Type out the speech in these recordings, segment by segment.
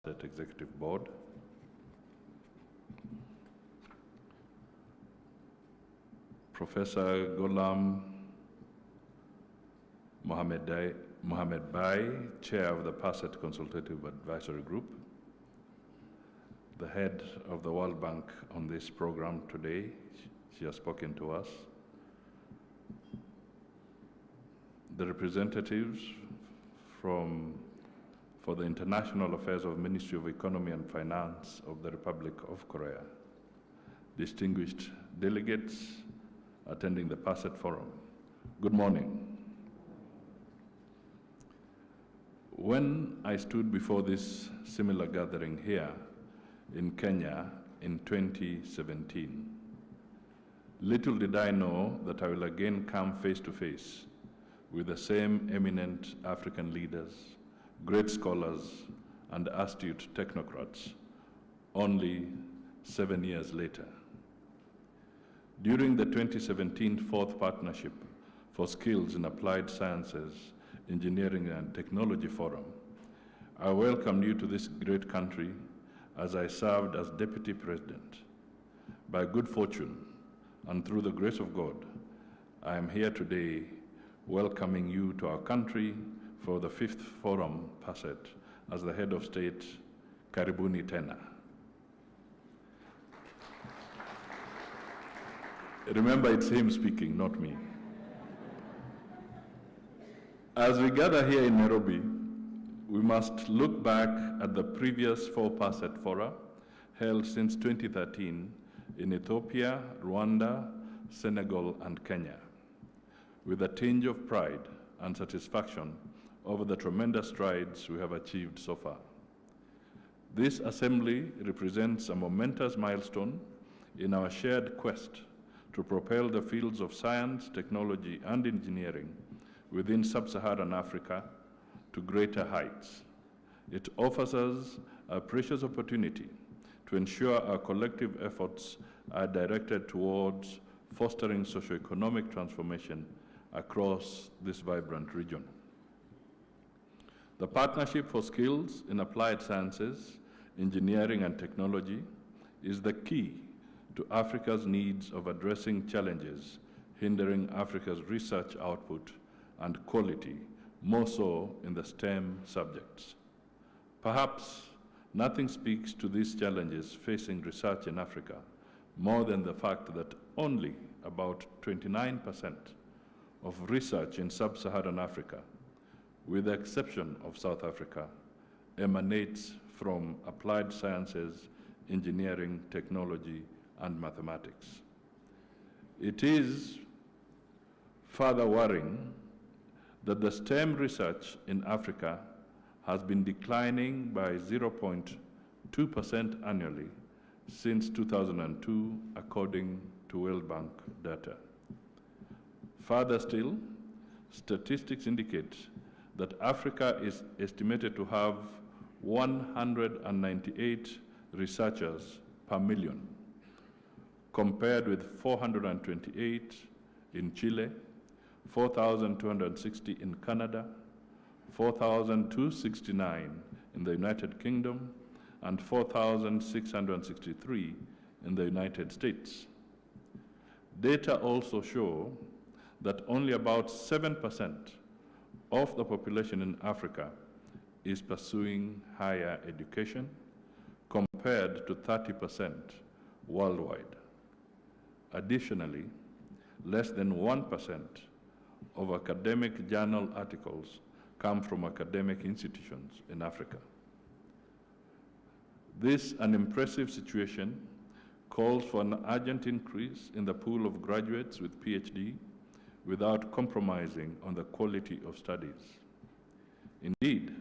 State Executive Board. Professor Ghulam Mohammed Bai, Chair of the PASET Consultative Advisory Group, the head of the World Bank on this program today. She has spoken to us. The representatives for the International Affairs of Ministry of Economy and Finance of the Republic of Korea, distinguished delegates attending the PASET Forum, good morning. When I stood before this similar gathering here in Kenya in 2017, little did I know that I will again come face to face with the same eminent African leaders, great scholars, and astute technocrats, only 7 years later. During the 2017 Fourth Partnership for Skills in Applied Sciences, Engineering and Technology Forum, I welcomed you to this great country as I served as Deputy President. By good fortune and through the grace of God, I am here today welcoming you to our country for the 5th Forum PASET as the head of state. Karibuni tena. Remember, it's him speaking, not me. As we gather here in Nairobi, we must look back at the previous 4 PASET fora held since 2013 in Ethiopia, Rwanda, Senegal, and Kenya, with a tinge of pride and satisfaction over the tremendous strides we have achieved so far. This assembly represents a momentous milestone in our shared quest to propel the fields of science, technology, and engineering within sub-Saharan Africa to greater heights. It offers us a precious opportunity to ensure our collective efforts are directed towards fostering socio-economic transformation across this vibrant region. The Partnership for Skills in Applied Sciences, Engineering and Technology is the key to Africa's needs of addressing challenges hindering Africa's research output and quality, more so in the STEM subjects. Perhaps nothing speaks to these challenges facing research in Africa more than the fact that only about 29% of research in sub-Saharan Africa, with the exception of South Africa, emanates from applied sciences, engineering, technology, and mathematics. It is further worrying that the STEM research in Africa has been declining by 0.2% annually since 2002, according to World Bank data. Further still, statistics indicate that Africa is estimated to have 198 researchers per million, compared with 428 in Chile, 4,260 in Canada, 4,269 in the United Kingdom, and 4,663 in the United States. Data also show that only about 7% of the population in Africa is pursuing higher education, compared to 30% worldwide. Additionally, less than 1% of academic journal articles come from academic institutions in Africa. This unimpressive situation calls for an urgent increase in the pool of graduates with PhD without compromising on the quality of studies. Indeed,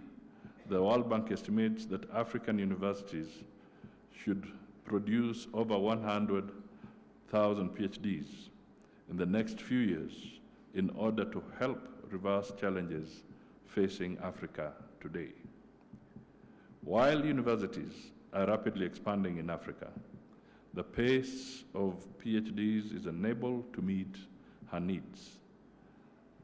the World Bank estimates that African universities should produce over 100,000 PhDs in the next few years in order to help reverse challenges facing Africa today. While universities are rapidly expanding in Africa, the pace of PhDs is unable to meet her needs.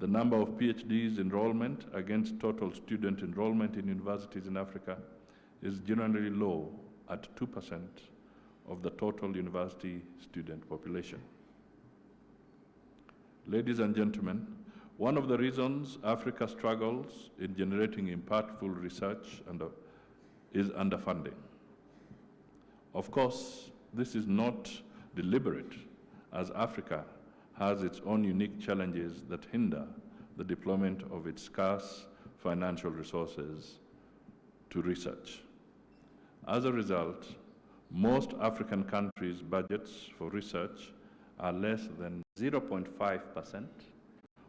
The number of PhDs enrollment against total student enrollment in universities in Africa is generally low at 2% of the total university student population. Ladies and gentlemen, one of the reasons Africa struggles in generating impactful research is underfunding. Of course, this is not deliberate, as Africa has its own unique challenges that hinder the deployment of its scarce financial resources to research. As a result, most African countries' budgets for research are less than 0.5%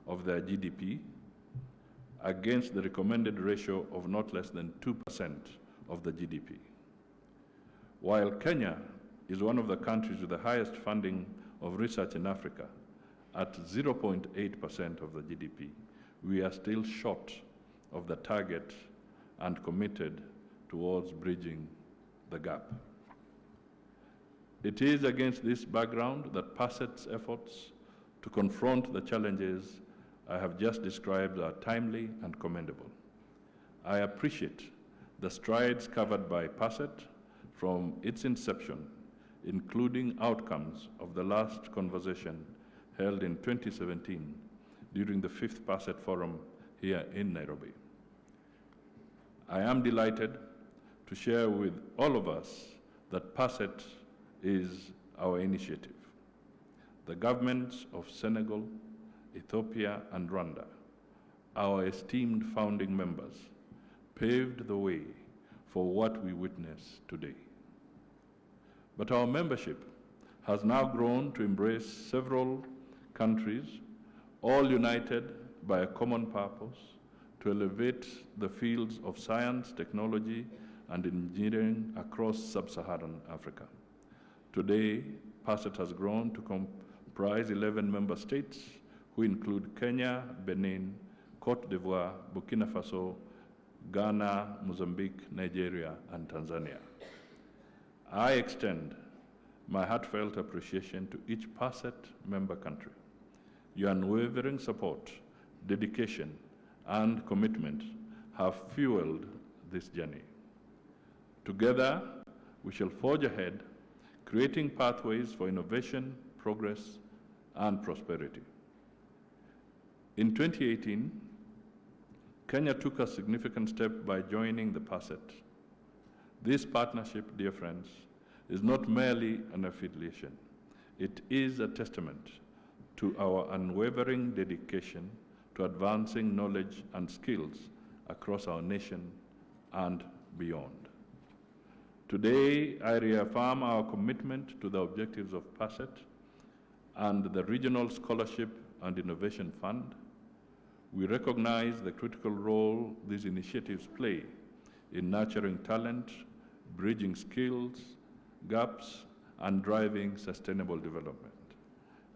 of their GDP, against the recommended ratio of not less than 2% of the GDP. While Kenya is one of the countries with the highest funding of research in Africa, at 0.8% of the GDP, we are still short of the target and committed towards bridging the gap. It is against this background that PASET's efforts to confront the challenges I have just described are timely and commendable. I appreciate the strides covered by PASET from its inception, including outcomes of the last conversation held in 2017 during the 5th PASET Forum here in Nairobi. I am delighted to share with all of us that PASET is our initiative. The governments of Senegal, Ethiopia, and Rwanda, our esteemed founding members, paved the way for what we witness today. But our membership has now grown to embrace several countries, all united by a common purpose to elevate the fields of science, technology, and engineering across sub-Saharan Africa. Today, PASET has grown to comprise 11 member states, who include Kenya, Benin, Cote d'Ivoire, Burkina Faso, Ghana, Mozambique, Nigeria, and Tanzania. I extend my heartfelt appreciation to each PASET member country. Your unwavering support, dedication, and commitment have fueled this journey. Together, we shall forge ahead, creating pathways for innovation, progress, and prosperity. In 2018, Kenya took a significant step by joining the PASET. This partnership, dear friends, is not merely an affiliation. It is a testament to our unwavering dedication to advancing knowledge and skills across our nation and beyond. Today, I reaffirm our commitment to the objectives of PASET and the Regional Scholarship and Innovation Fund. We recognize the critical role these initiatives play in nurturing talent, bridging skills gaps, and driving sustainable development.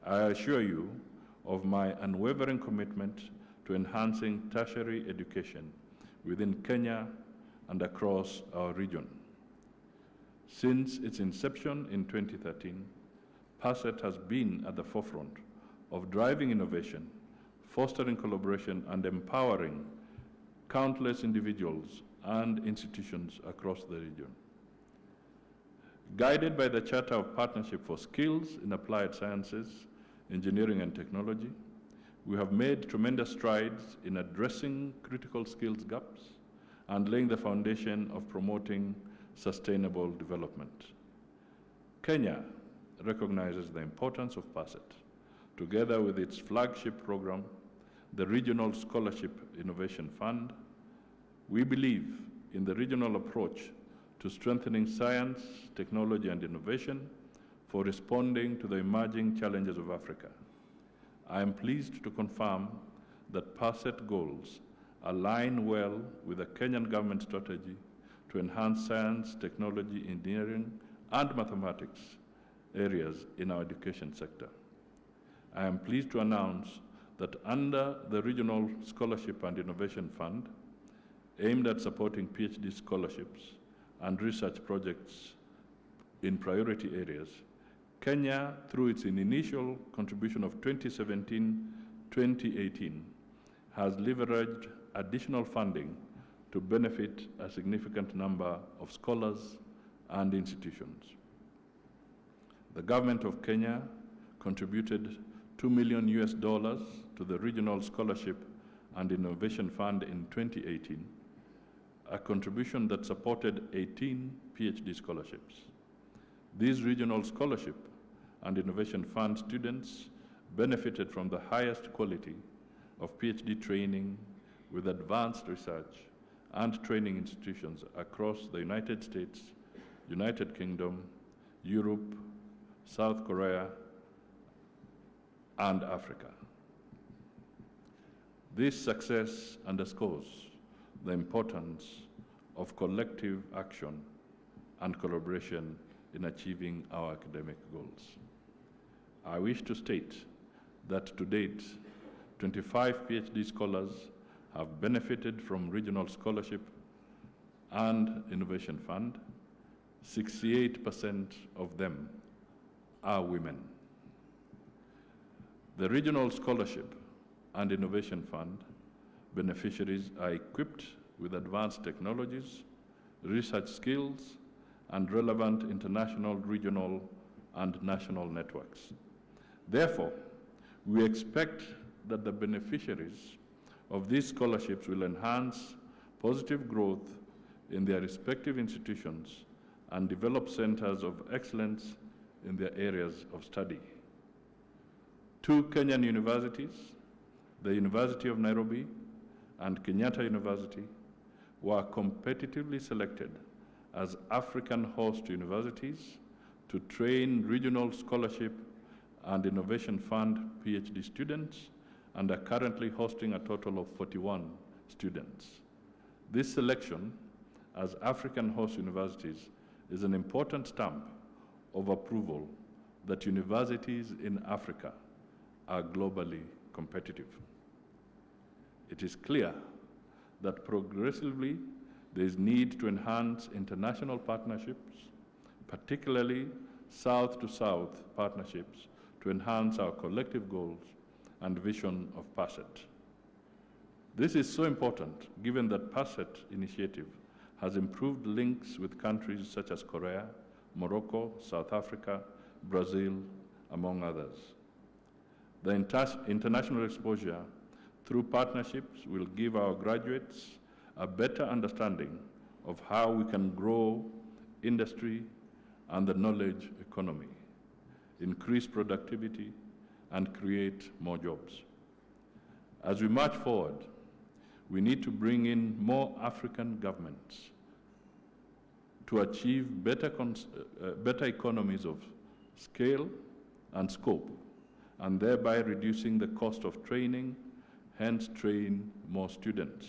I assure you of my unwavering commitment to enhancing tertiary education within Kenya and across our region. Since its inception in 2013, PASET has been at the forefront of driving innovation, fostering collaboration, and empowering countless individuals and institutions across the region. Guided by the Charter of Partnership for Skills in Applied Sciences, Engineering, and Technology, we have made tremendous strides in addressing critical skills gaps and laying the foundation of promoting sustainable development. Kenya recognizes the importance of PASET, together with its flagship program, the Regional Scholarship Innovation Fund. We believe in the regional approach to strengthening science, technology, and innovation for responding to the emerging challenges of Africa. I am pleased to confirm that PASET goals align well with the Kenyan government strategy to enhance science, technology, engineering, and mathematics areas in our education sector. I am pleased to announce that under the Regional Scholarship and Innovation Fund, aimed at supporting PhD scholarships and research projects in priority areas, Kenya, through its initial contribution of 2017-2018, has leveraged additional funding to benefit a significant number of scholars and institutions. The government of Kenya contributed $2 million to the Regional Scholarship and Innovation Fund in 2018, a contribution that supported 18 PhD scholarships. These regional scholarship and innovation fund students benefited from the highest quality of PhD training with advanced research and training institutions across the United States, United Kingdom, Europe, South Korea, and Africa. This success underscores the importance of collective action and collaboration in achieving our academic goals. I wish to state that to date, 25 PhD scholars have benefited from Regional Scholarship and Innovation Fund. 68% of them are women. The Regional Scholarship and Innovation Fund beneficiaries are equipped with advanced technologies, research skills, and relevant international, regional, and national networks. Therefore, we expect that the beneficiaries of these scholarships will enhance positive growth in their respective institutions and develop centers of excellence in their areas of study. 2 Kenyan universities, the University of Nairobi and Kenyatta University, were competitively selected as African host universities to train Regional Scholarship and Innovation Fund PhD students and are currently hosting a total of 41 students. This selection as African host universities is an important stamp of approval that universities in Africa are globally competitive. It is clear that progressively there is need to enhance international partnerships, particularly South-to-South partnerships, to enhance our collective goals and vision of PASET. This is so important given that PASET initiative has improved links with countries such as Korea, Morocco, South Africa, Brazil, among others. The international exposure through partnerships will give our graduates a better understanding of how we can grow industry and the knowledge economy, increase productivity, and create more jobs. As we march forward, we need to bring in more African governments to achieve better economies of scale and scope, and thereby reducing the cost of training, hence train more students.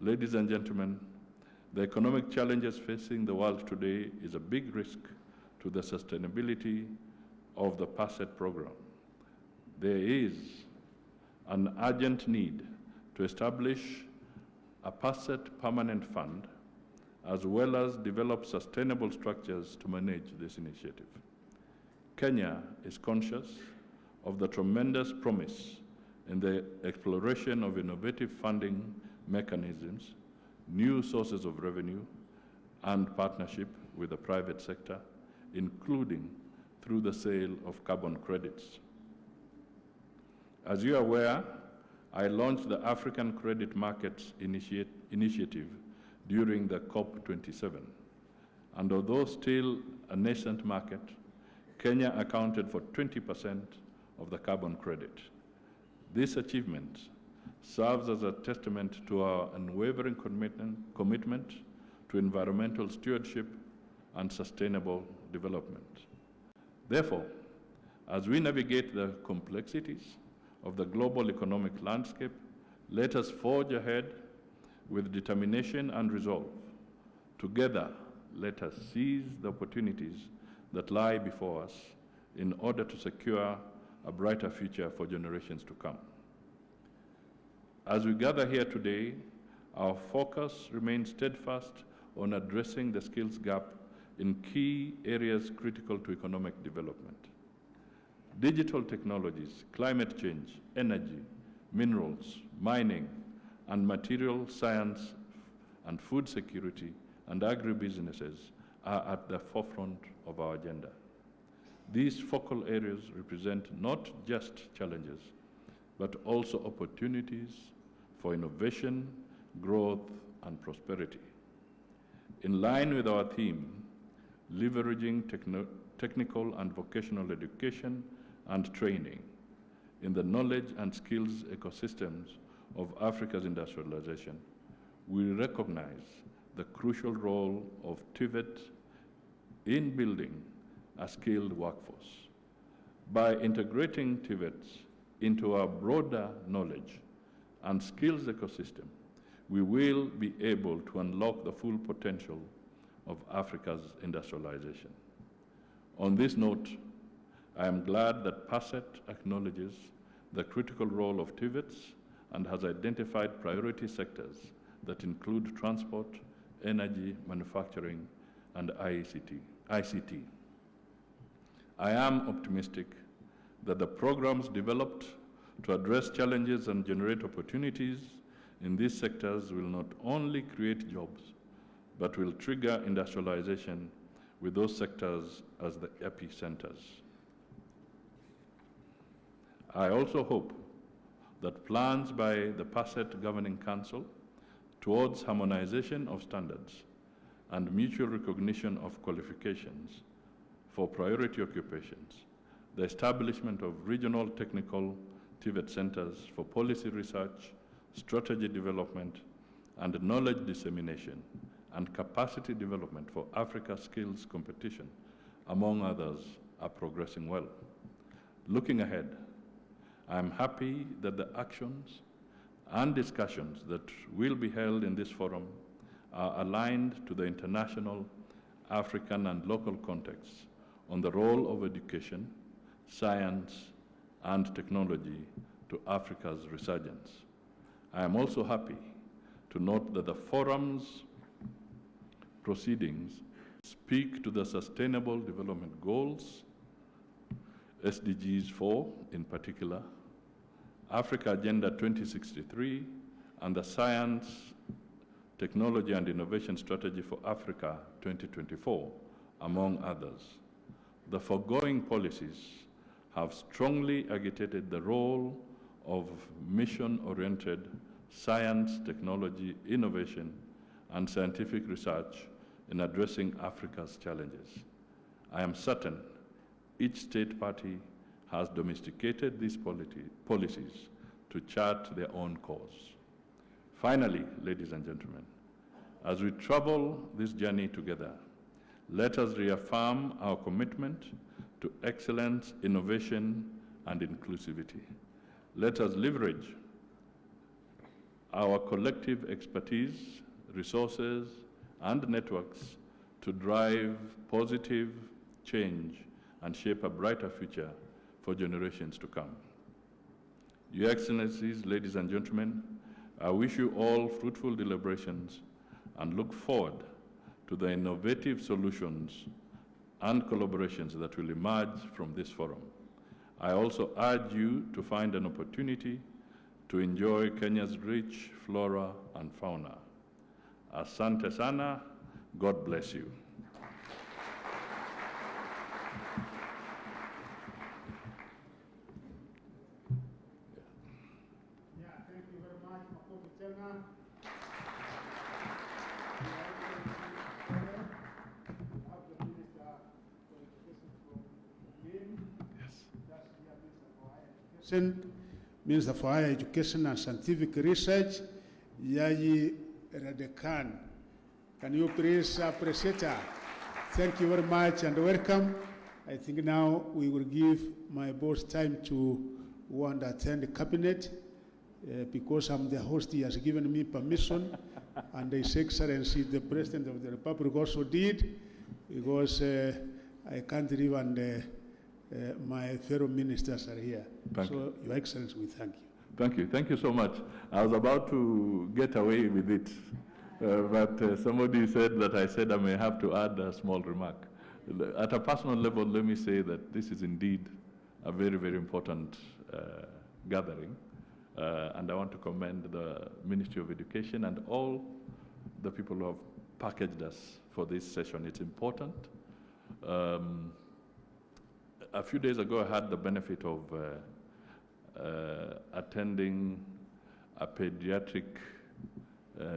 Ladies and gentlemen, the economic challenges facing the world today is a big risk to the sustainability of the PASET program. There is an urgent need to establish a PASET permanent fund, as well as develop sustainable structures to manage this initiative. Kenya is conscious of the tremendous promise in the exploration of innovative funding mechanisms, new sources of revenue, and partnership with the private sector, including through the sale of carbon credits. As you are aware, I launched the African Credit Markets Initiative during the COP27. And although still a nascent market, Kenya accounted for 20% of the carbon credit. This achievement serves as a testament to our unwavering commitment to environmental stewardship and sustainable development. Therefore, as we navigate the complexities of the global economic landscape, let us forge ahead with determination and resolve. Together, let us seize the opportunities that lie before us in order to secure a brighter future for generations to come. As we gather here today, our focus remains steadfast on addressing the skills gap in key areas critical to economic development. Digital technologies, climate change, energy, minerals, mining, and material science and food security and agribusinesses are at the forefront of our agenda. These focal areas represent not just challenges, but also opportunities for innovation, growth, and prosperity. In line with our theme, leveraging technical and vocational education and training in the knowledge and skills ecosystems of Africa's industrialization, we recognize the crucial role of TVET in building a skilled workforce. By integrating TVETs into our broader knowledge and skills ecosystem, we will be able to unlock the full potential of Africa's industrialization. On this note, I am glad that PASET acknowledges the critical role of TVETs and has identified priority sectors that include transport, energy, manufacturing, and ICT. I am optimistic that the programs developed to address challenges and generate opportunities in these sectors will not only create jobs, but will trigger industrialization with those sectors as the epicenters. I also hope that plans by the PASET Governing Council towards harmonization of standards and mutual recognition of qualifications for priority occupations, the establishment of regional technical TVET centers for policy research, strategy development, and knowledge dissemination, and capacity development for Africa skills competition, among others, are progressing well. Looking ahead, I am happy that the actions and discussions that will be held in this forum are aligned to the international, African, and local contexts on the role of education, science, and technology to Africa's resurgence. I am also happy to note that the forum's proceedings speak to the Sustainable Development Goals, SDGs 4 in particular, Africa Agenda 2063, and the Science, Technology and Innovation Strategy for Africa 2024, among others. The foregoing policies have strongly agitated the role of mission-oriented science, technology, innovation, and scientific research in addressing Africa's challenges. I am certain each state party has domesticated these policies to chart their own course. Finally, ladies and gentlemen, as we travel this journey together, let us reaffirm our commitment to excellence, innovation, and inclusivity. Let us leverage our collective expertise, resources, and networks to drive positive change and shape a brighter future for generations to come. Your Excellencies, ladies and gentlemen, I wish you all fruitful deliberations and look forward to the innovative solutions and collaborations that will emerge from this forum. I also urge you to find an opportunity to enjoy Kenya's rich flora and fauna. Asante sana, God bless you. Thank you very much, Makofi Tena. Minister for Higher Education and Scientific Research, Yayi Radekan. Can you please appreciate her? Thank you very much and welcome. I think now we will give my boss time to go and attend the cabinet because I'm the host. He has given me permission, and His Excellency the President of the Republic also did, because I can't leave and my fellow ministers are here. Thank you. Your Excellency, we thank you. Thank you. Thank you so much. I was about to get away with it, but somebody said that I said I may have to add a small remark. At a personal level, let me say that this is indeed a very, very important gathering. And I want to commend the Ministry of Education and all the people who have packaged us for this session. It's important. A few days ago, I had the benefit of attending a pediatric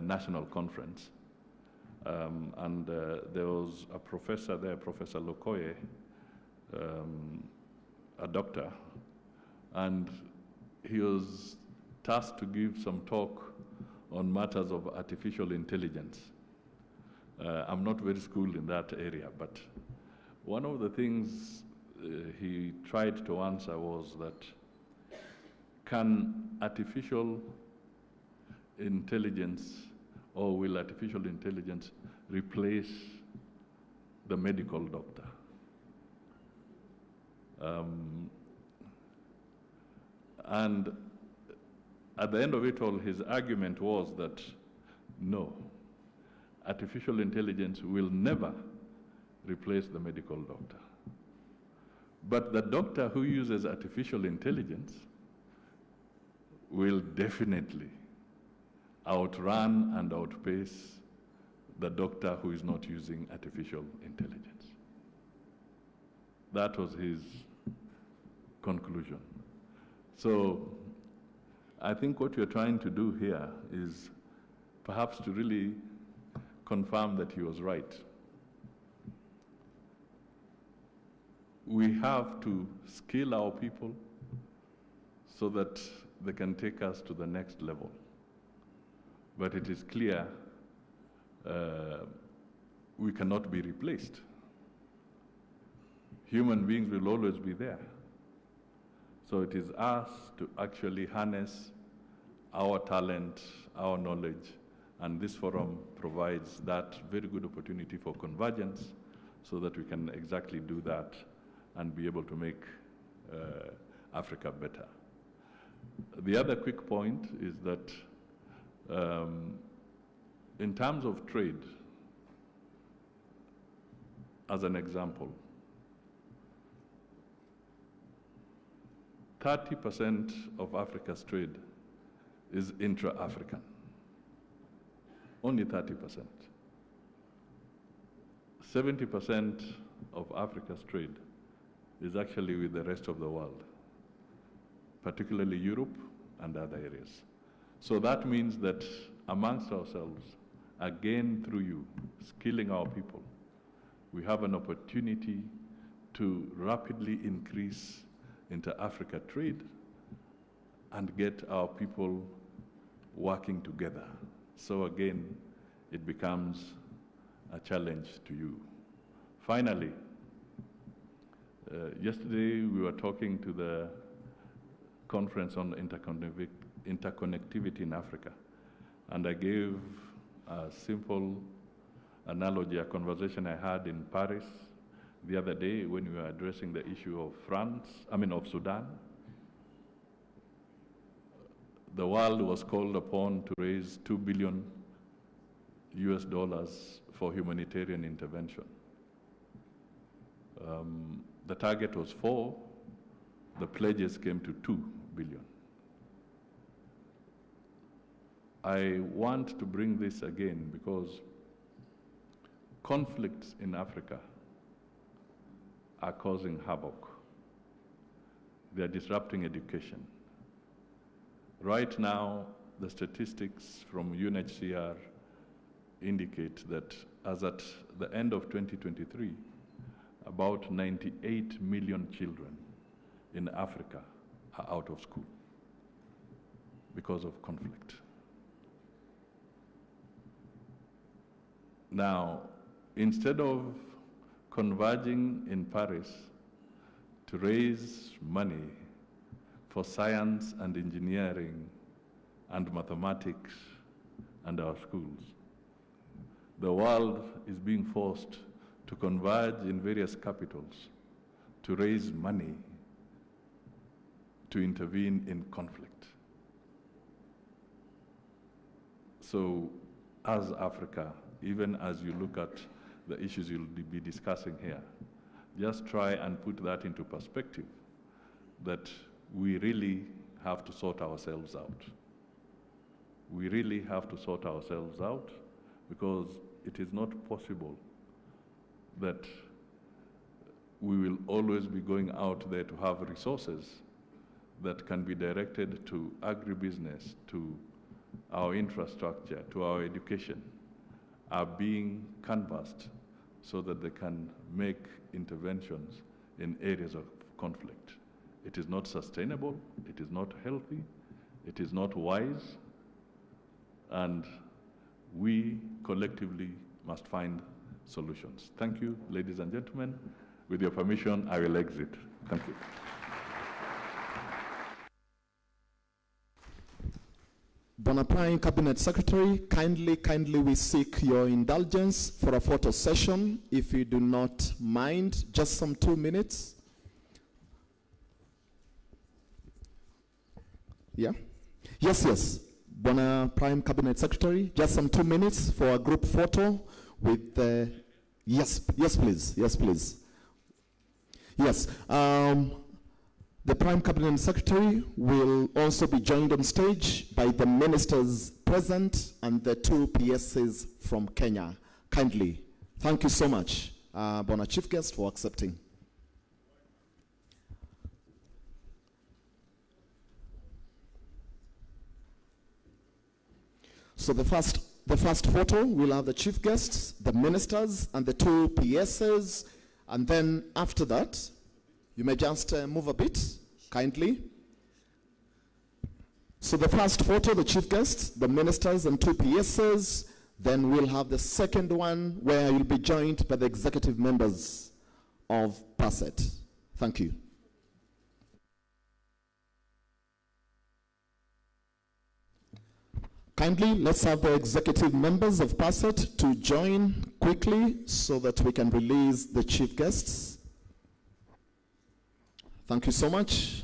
national conference. And there was a professor there, Professor Lokoye, a doctor, and he was tasked to give some talk on matters of artificial intelligence. I'm not very schooled in that area, but one of the things he tried to answer was that, can artificial intelligence, or will artificial intelligence replace the medical doctor? And at the end of it all, his argument was that no, artificial intelligence will never replace the medical doctor. But the doctor who uses artificial intelligence will definitely outrun and outpace the doctor who is not using artificial intelligence. That was his conclusion. So I think what you're trying to do here is perhaps to really confirm that he was right. We have to skill our people so that they can take us to the next level. But it is clear we cannot be replaced. Human beings will always be there. So it is us to actually harness our talent, our knowledge, and this forum provides that very good opportunity for convergence so that we can exactly do that and be able to make Africa better. The other quick point is that in terms of trade, as an example, 30% of Africa's trade is intra-African. Only 30%. 70% of Africa's trade is actually with the rest of the world, particularly Europe and other areas. So that means that amongst ourselves, again through you, skilling our people, we have an opportunity to rapidly increase inter-Africa trade and get our people working together. So again, it becomes a challenge to you. Finally, yesterday we were talking to the conference on interconnectivity in Africa, and I gave a simple analogy, a conversation I had in Paris the other day when we were addressing the issue of of Sudan. The world was called upon to raise $2 billion for humanitarian intervention. The target was 4, the pledges came to 2 billion. I want to bring this again because conflicts in Africa are causing havoc. They are disrupting education. Right now, the statistics from UNHCR indicate that as at the end of 2023, about 98 million children in Africa are out of school because of conflict. Now, instead of converging in Paris to raise money for science and engineering and mathematics and our schools, the world is being forced to converge in various capitals to raise money to intervene in conflict. So as Africa, even as you look at the issues you'll be discussing here, just try and put that into perspective, that we really have to sort ourselves out. We really have to sort ourselves out, because it is not possible that we will always be going out there to have resources that can be directed to agribusiness, to our infrastructure, to our education, are being canvassed so that they can make interventions in areas of conflict. It is not sustainable, it is not healthy, it is not wise, and we collectively must find solutions. Thank you, ladies and gentlemen. With your permission, I will exit. Thank you. Bwana Prime Cabinet Secretary, kindly we seek your indulgence for a photo session, if you do not mind, just some 2 minutes. Yeah? Yes. Bwana Prime Cabinet Secretary, just some 2 minutes for a group photo with the, yes please. Yes, the Prime Cabinet Secretary will also be joined on stage by the ministers present and the 2 PSs from Kenya. Kindly. Thank you so much, Bwana Chief Guest, for accepting. So the first photo will have the chief guests, the ministers, and the 2 PSs, and then after that, you may just move a bit, kindly. So the first photo, the chief guests, the ministers, and 2 PSs. Then we'll have the second one where you'll be joined by the executive members of PASET. Thank you. Kindly, let's have the executive members of PASET to join quickly so that we can release the chief guests. Thank you so much.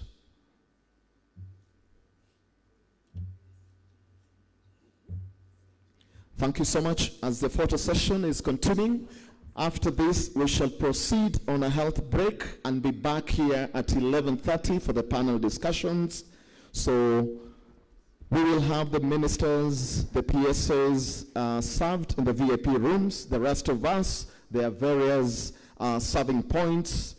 Thank you so much. As the photo session is continuing, after this we shall proceed on a health break and be back here at 11:30 for the panel discussions. So we will have the ministers, the PSAs served in the VIP rooms. The rest of us, there are various serving points